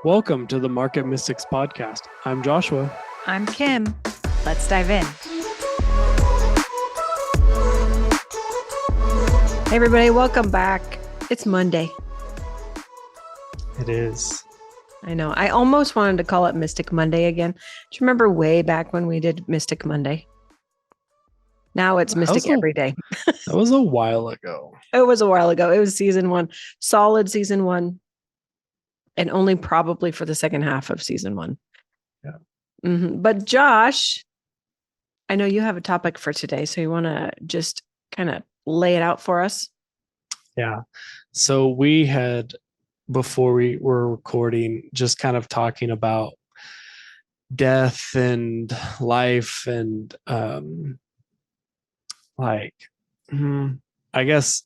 Welcome to the Market Mystics podcast. I'm Joshua. I'm Kim. Let's dive in. Hey, everybody. Welcome back. It's Monday. It is. I know. I almost wanted to call it Mystic Monday again. Do you remember way back when we did Mystic Monday? Now it's Mystic every day. That was a while ago. It was a while ago. It was season 1, solid season 1. And only probably for the second half of season 1. Yeah. But Josh, I know you have a topic for today, so you want to just kind of lay it out for us? Yeah. So we had, before we were recording, just kind of talking about death and life and I guess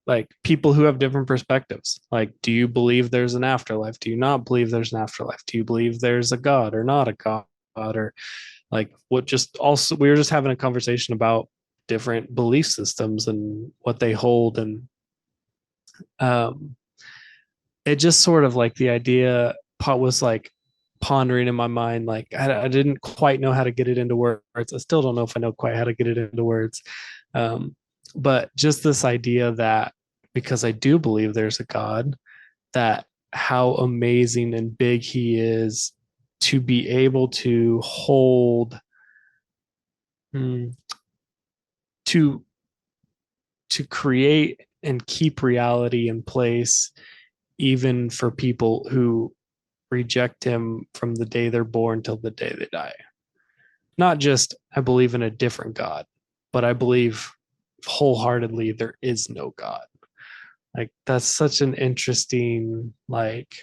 like people who have different perspectives. Like, do you believe there's an afterlife? Do you not believe there's an afterlife? Do you believe there's a God or not a God? Or like what just also we were just having a conversation about different belief systems and what they hold. And it just sort of like the idea was like pondering in my mind. Like I didn't quite know how to get it into words. I still don't know if I know quite how to get it into words. But just this idea that because I do believe there's a God, that how amazing and big he is to be able to hold to create and keep reality in place, even for people who reject him from the day they're born till the day they die. Not just I believe in a different God, but I believe wholeheartedly there is no God. Like that's such an interesting, like,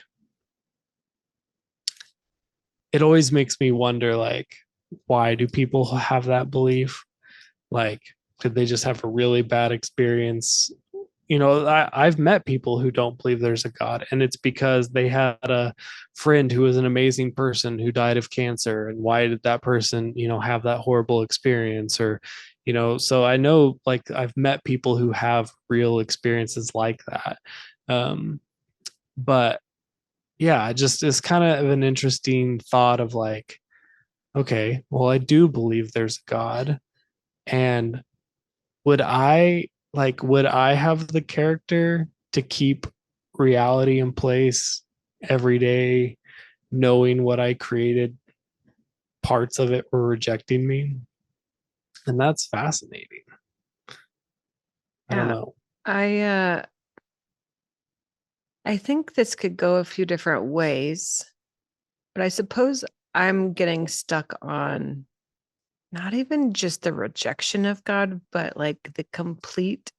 it always makes me wonder, like, why do people have that belief? Like, did they just have a really bad experience? You know, I've met people who don't believe there's a God, and it's because they had a friend who was an amazing person who died of cancer. And why did that person, have that horrible experience? Or, so I know, like, I've met people who have real experiences like that. But yeah, just it's kind of an interesting thought of like, okay, well, I do believe there's a God. And would I have the character to keep reality in place every day, knowing what I created, parts of it were rejecting me? And that's fascinating. I don't know. I think this could go a few different ways, but I suppose I'm getting stuck on not even just the rejection of God, but like the complete,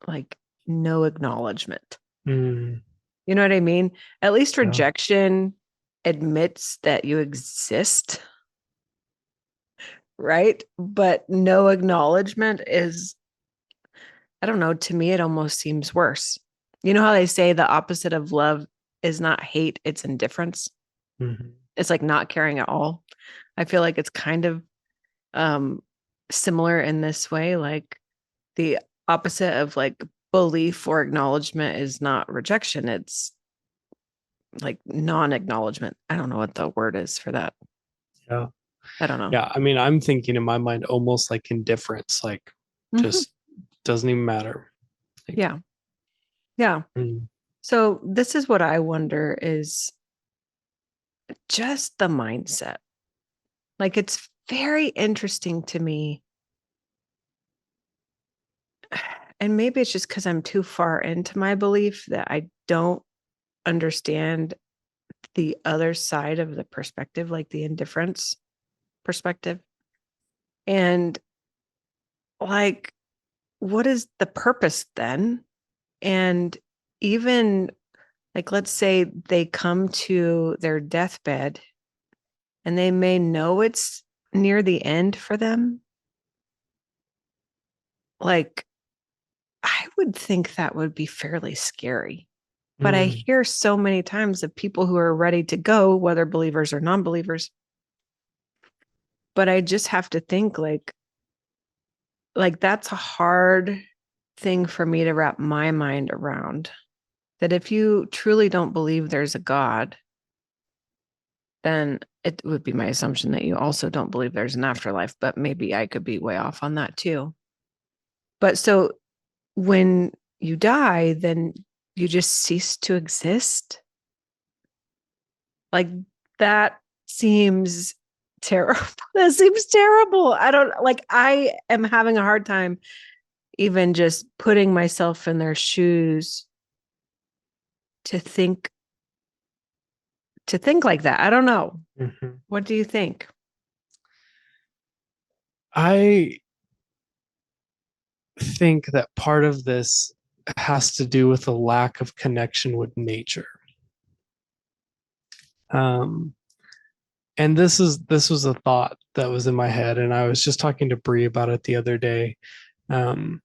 like, no acknowledgement. Mm, You know what I mean? At least yeah. rejection admits that you exist, right? But no acknowledgement is, I don't know, to me, it almost seems worse. You know how they say the opposite of love is not hate, it's indifference. Mhm. It's like not caring at all. I feel like it's kind of similar in this way. Like the opposite of like belief or acknowledgement is not rejection. It's like non-acknowledgement. I don't know what the word is for that. Yeah. I don't know. Yeah. I mean, I'm thinking in my mind almost like indifference, like just doesn't even matter. Like, yeah. Yeah. So this is what I wonder is just the mindset. Like it's very interesting to me. And maybe it's just because I'm too far into my belief that I don't understand the other side of the perspective, like the indifference perspective. And like, what is the purpose then? And even like, let's say they come to their deathbed and they may know it's near the end for them. Like, I would think that would be fairly scary. But I hear so many times of people who are ready to go, whether believers or non-believers. But I just have to think like that's a hard thing for me to wrap my mind around. That if you truly don't believe there's a God, then it would be my assumption that you also don't believe there's an afterlife, but maybe I could be way off on that too. But so when you die, then you just cease to exist. Like that seems terrible. That seems terrible. I am having a hard time even just putting myself in their shoes to think like that. I don't know. Mhm. What do you think? I think that part of this has to do with a lack of connection with nature. Um, and this was a thought that was in my head, and I was just talking to Bree about it the other day. Um,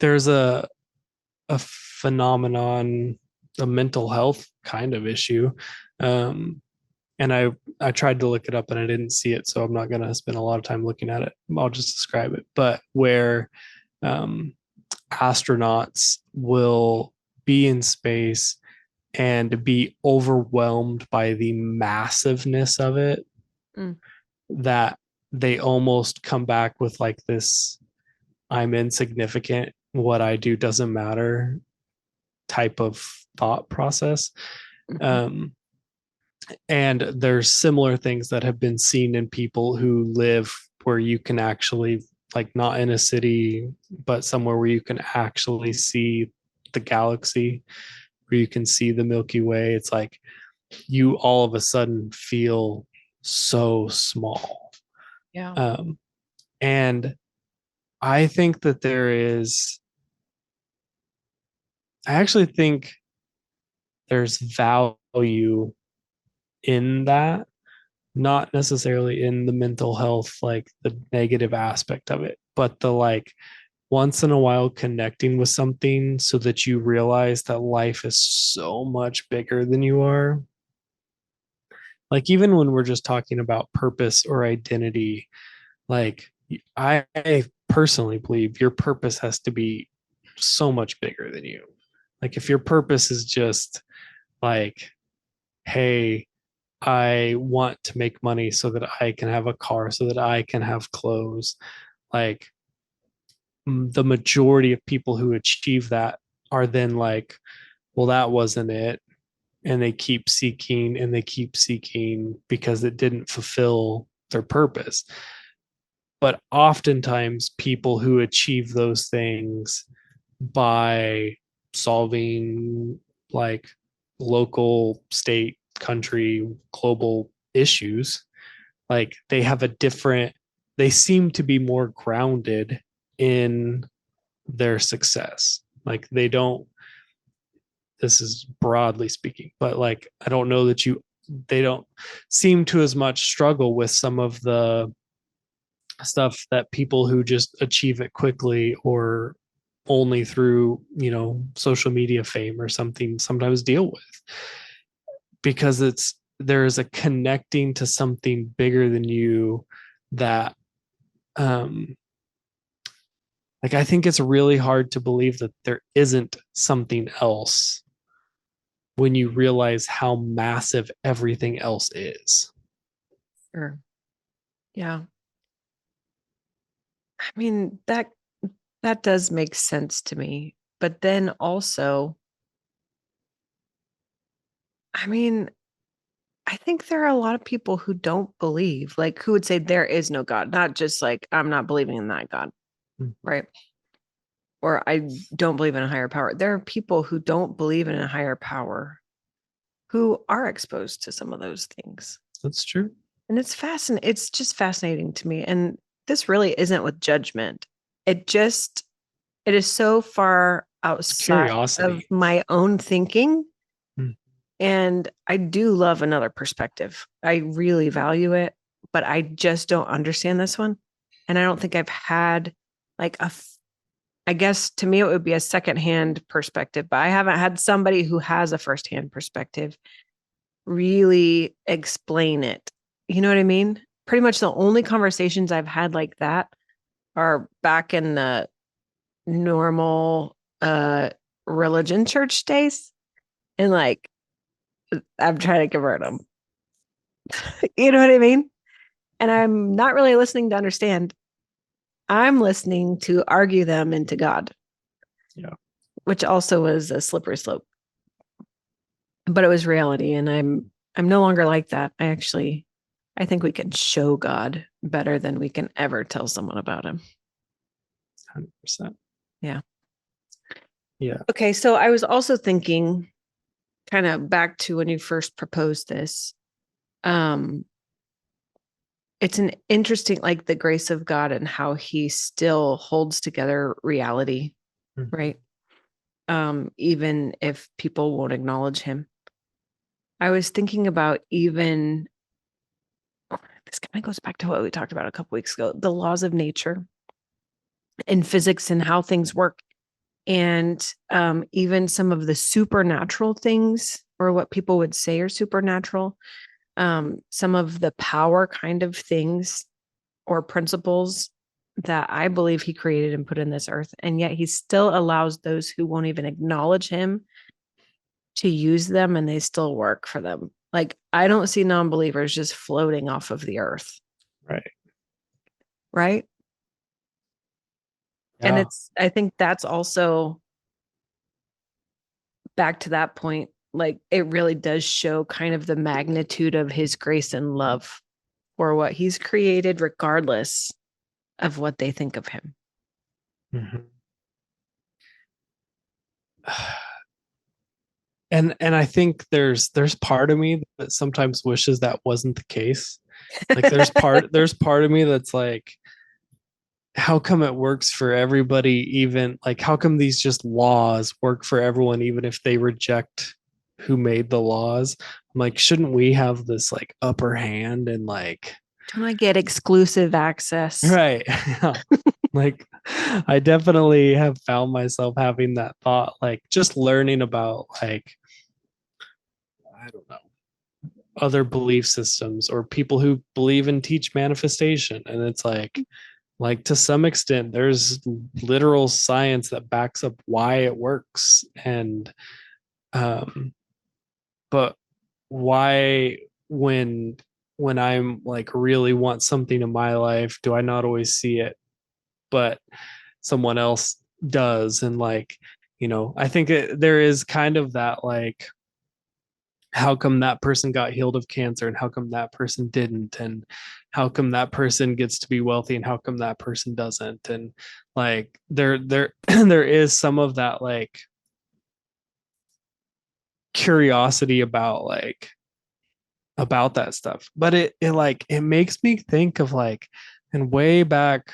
there's a phenomenon, a mental health kind of issue. Um, and I tried to look it up and I didn't see it, so I'm not gonna spend a lot of time looking at it. I'll just describe it. But where um, astronauts will be in space and be overwhelmed by the massiveness of it, Mm. that they almost come back with like this I'm insignificant, what I do doesn't matter type of thought process. Mhm. Um, and there's similar things that have been seen in people who live where you can actually, like, not in a city, but somewhere where you can actually see the galaxy, where you can see the Milky Way. It's like you all of a sudden feel so small. Yeah. Um, and I think that I actually think there's value in that, not necessarily in the mental health, like the negative aspect of it, but the like once in a while connecting with something so that you realize that life is so much bigger than you are. Like, even when we're just talking about purpose or identity, like, I personally believe your purpose has to be so much bigger than you. Like, if your purpose is just like, hey, I want to make money so that I can have a car, so that I can have clothes. Like, the majority of people who achieve that are then like, well, that wasn't it. And they keep seeking and they keep seeking because it didn't fulfill their purpose. But oftentimes, people who achieve those things by solving like local, state, country, global issues, like they seem to be more grounded in their success. Like, they don't, this is broadly speaking, but like, I don't know that they don't seem to as much struggle with some of the stuff that people who just achieve it quickly or only through, social media fame or something sometimes deal with, because there is a connecting to something bigger than you that um like, I think it's really hard to believe that there isn't something else when you realize how massive everything else is. Sure. Yeah. I mean, that does make sense to me. But then also, I mean, I think there are a lot of people who don't believe, like who would say there is no God, not just like I'm not believing in that God, right? Or I don't believe in a higher power. There are people who don't believe in a higher power who are exposed to some of those things. That's true. And it's just fascinating to me. And this really isn't with judgment. It is so far It's outside of curiosity. my own thinking. Mm. And I do love another perspective. I really value it, but I just don't understand this one. And I don't think I've had like I guess to me it would be a secondhand perspective, but I haven't had somebody who has a firsthand perspective really explain it. You know what I mean? Pretty much the only conversations I've had like that are back in the normal religion church days. And like I'm trying to convert them. You know what I mean? And I'm not really listening to understand. I'm listening to argue them into God. Yeah. Which also was a slippery slope. But it was reality. And I'm no longer like that. I think we can show God better than we can ever tell someone about him. 100%. Yeah. Yeah. Okay. So I was also thinking, kind of back to when you first proposed this. Um, it's an interesting, like the grace of God and how he still holds together reality, Mhm. right? Even if people won't acknowledge him. I was thinking about even this kind of goes back to what we talked about a couple weeks ago, the laws of nature and physics and how things work. And even some of the supernatural things, or what people would say are supernatural, some of the power kind of things or principles that I believe he created and put in this earth. And yet he still allows those who won't even acknowledge him to use them, and they still work for them. Like, I don't see non-believers just floating off of the earth. Right. Right. And Yeah. I think that's also back to that point. Like, it really does show kind of the magnitude of his grace and love for what he's created, regardless of what they think of him. Mhm. And I think there's part of me that sometimes wishes that wasn't the case. Like there's part of me that's like, how come it works for everybody, even like how come these just laws work for everyone even if they reject who made the laws? I'm like, shouldn't we have this like upper hand and like Don't I get exclusive access? right. Yeah. Like I definitely have found myself having that thought, like just learning about like, I don't know, other belief systems or people who believe and teach manifestation. And it's like to some extent, there's literal science that backs up why it works. And um, but why when I'm like really want something in my life, do I not always see it, but someone else does? And like, I think there is kind of that like, how come that person got healed of cancer and how come that person didn't, and how come that person gets to be wealthy and how come that person doesn't? And like there there is some of that like curiosity about like about that stuff, but it like it makes me think of like, and way back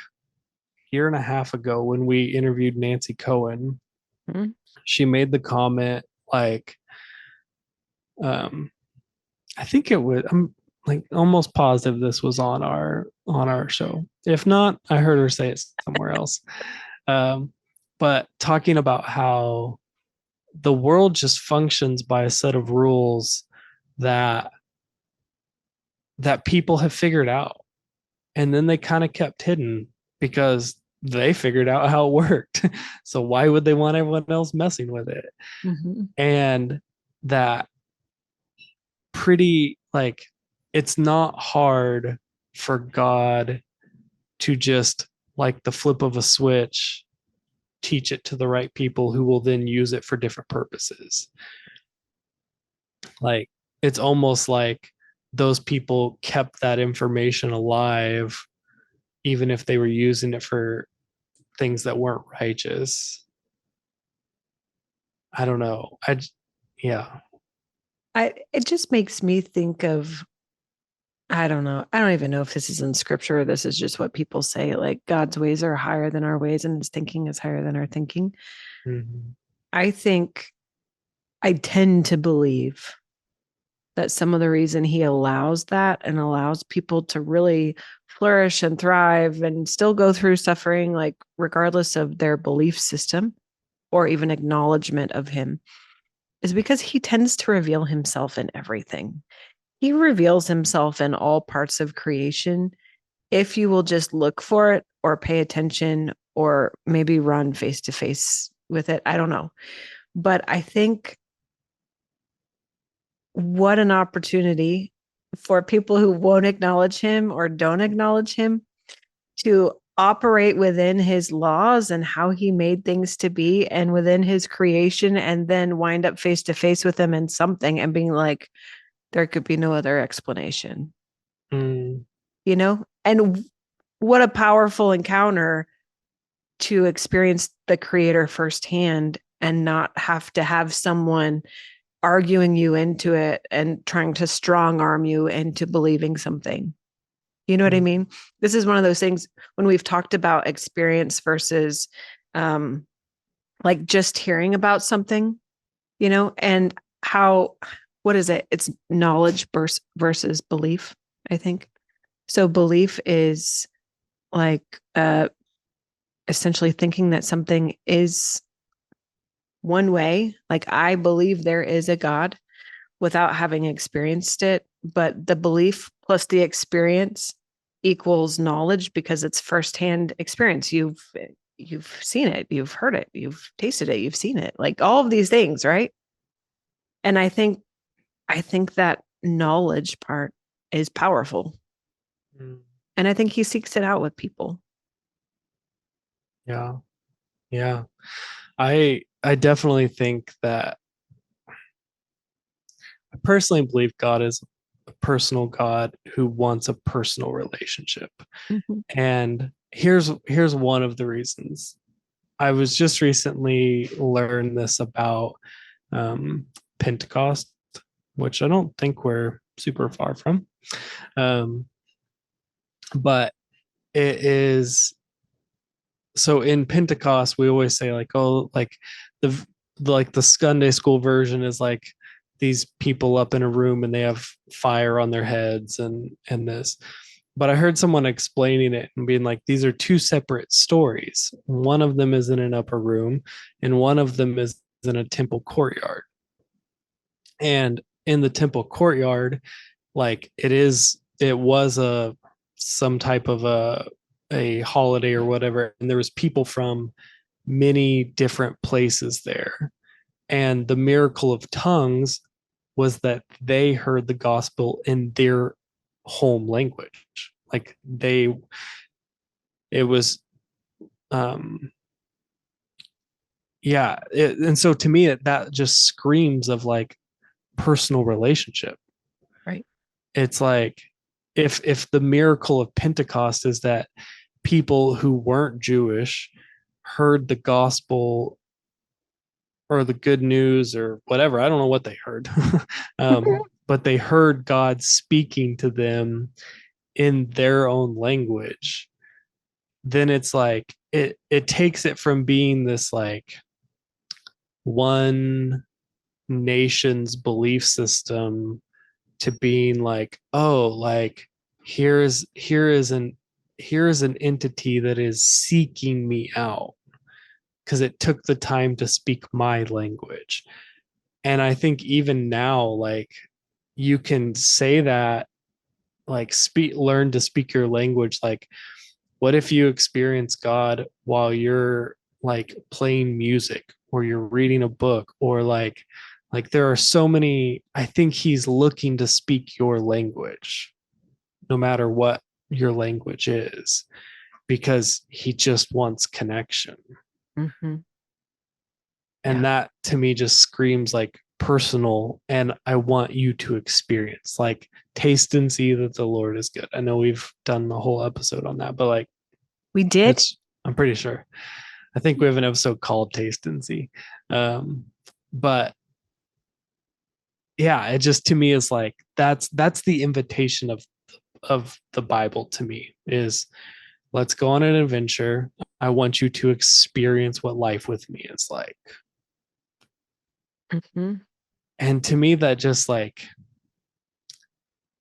year and a half ago when we interviewed Nancy Cohen, Hmm. she made the comment like, um I think it would. I'm like almost positive this was on our show. If not, I heard her say it somewhere else. Um, but talking about how the world just functions by a set of rules that people have figured out, and then they kind of kept hidden because they figured out how it worked. So why would they want everyone else messing with it? Mm-hmm. And that pretty like, it's not hard for God to just like the flip of a switch teach it to the right people who will then use it for different purposes. Like it's almost like those people kept that information alive even if they were using it for things that weren't righteous. I don't know. Yeah. It just makes me think of, I don't know. I don't even know if this is in scripture or this is just what people say. Like, God's ways are higher than our ways, and his thinking is higher than our thinking. Mhm. I think I tend to believe that some of the reason he allows that and allows people to really flourish and thrive and still go through suffering, like regardless of their belief system or even acknowledgement of him, is because he tends to reveal himself in everything. He reveals himself in all parts of creation if you will just look for it or pay attention or maybe run face to face with it. I don't know. But I think what an opportunity. for people who won't acknowledge him or don't acknowledge him to operate within his laws and how he made things to be and within his creation, and then wind up face to face with him in something and being like, there could be no other explanation, Mm, And what a powerful encounter to experience the creator firsthand and not have to have someone arguing you into it and trying to strong arm you into believing something. You know what I mm, mean? This is one of those things when we've talked about experience versus like just hearing about something, and how, what is it? It's knowledge versus belief, I think. So belief is like essentially thinking that something is one way. Like I believe there is a God without having experienced it, but the belief plus the experience equals knowledge because it's firsthand experience. You've seen it, you've heard it, you've tasted it, you've seen it, like all of these things, right? And I think that knowledge part is powerful. mm. And I think he seeks it out with people. Yeah. Yeah. I definitely think that I personally believe God is a personal God who wants a personal relationship. Mhm. And here's one of the reasons. I was just recently learned this about um, Pentecost, which I don't think we're super far from. Um, but it is so in Pentecost, we always say like, oh, like the the Sunday school version is like these people up in a room and they have fire on their heads and this. But I heard someone explaining it and being like, these are two separate stories. One of them is in an upper room, and one of them is in a temple courtyard. And in the temple courtyard, like it was a some type of a holiday or whatever, and there was people from many different places there. And the miracle of tongues was that they heard the gospel in their home language. Like it was, um, yeah. And so to me, that just screams of like personal relationship. Right. It's like if the miracle of Pentecost is that people who weren't Jewish heard the gospel or the good news or whatever. I don't know what they heard. But they heard God speaking to them in their own language. Then it's like it takes it from being this like one nation's belief system to being like, oh, like here is an entity that is seeking me out because it took the time to speak my language. And I think even now, like you can say that, like learn to speak your language. Like, what if you experience God while you're like playing music or you're reading a book or like there are so many, I think he's looking to speak your language, no matter what your language is, because he just wants connection. Mm-hmm. And Yeah. that to me just screams like personal, and I want you to experience like taste and see that the Lord is good. I know we've done the whole episode on that, but like We did. it's I'm pretty sure. I think we have an episode called Taste and See. Um, but yeah, it just to me is like that's the invitation of the Bible to me is let's go on an adventure. I want you to experience what life with me is like. Mm-hmm. And to me, that just like,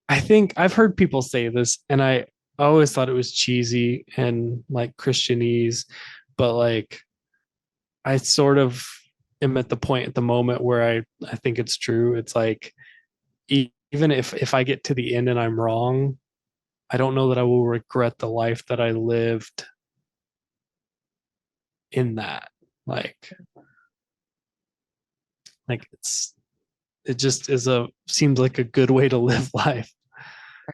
I think I've heard people say this, and I always thought it was cheesy and like Christianese, but like I sort of am at the point at the moment where I think it's true. It's like even if I get to the end and I'm wrong, I don't know that I will regret the life that I lived in that. Like like it just is a seems like a good way to live life.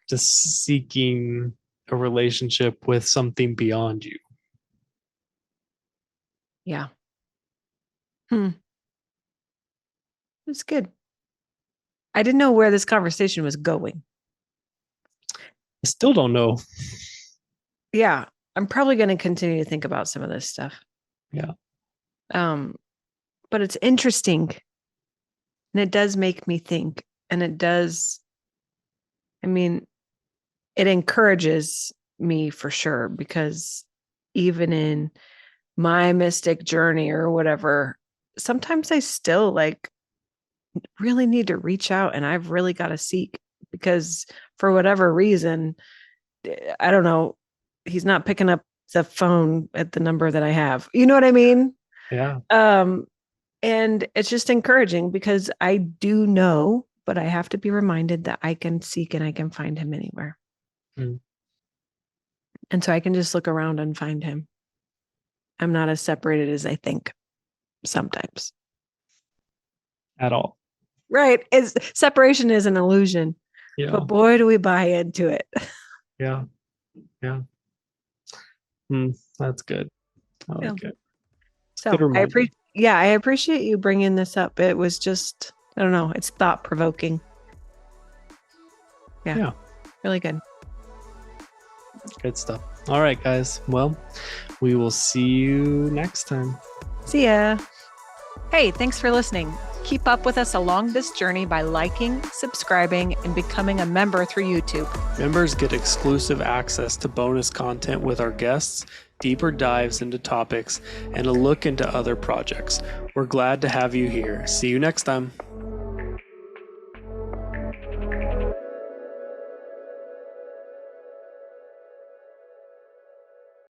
to seeking a relationship with something beyond you. Yeah. It's good. I didn't know where this conversation was going. I still don't know. Yeah. I'm probably going to continue to think about some of this stuff. Yeah. But it's interesting. And it does make me think. And it does, I mean, it encourages me for sure, because even in my mystic journey or whatever, sometimes I still like really need to reach out, and I've really got to seek, because for whatever reason, I don't know, he's not picking up the phone at the number that I have. You know what I mean? Yeah. And it's just encouraging, because I do know, but I have to be reminded that I can seek and I can find him anywhere. Mm. And so I can just look around and find him. I'm not as separated as I think sometimes. At all. Right. Separation is an illusion. Yeah. But boy, do we buy into it. Yeah. Yeah. That's good. I like it. So I appreciate you bringing this up. It was just, I don't know, it's thought provoking. Yeah. Really good. Good stuff. All right, guys. Well, we will see you next time. See ya. Hey, thanks for listening. Keep up with us along this journey by liking, subscribing, and becoming a member through YouTube. Members get exclusive access to bonus content with our guests, deeper dives into topics, and a look into other projects. We're glad to have you here. See you next time.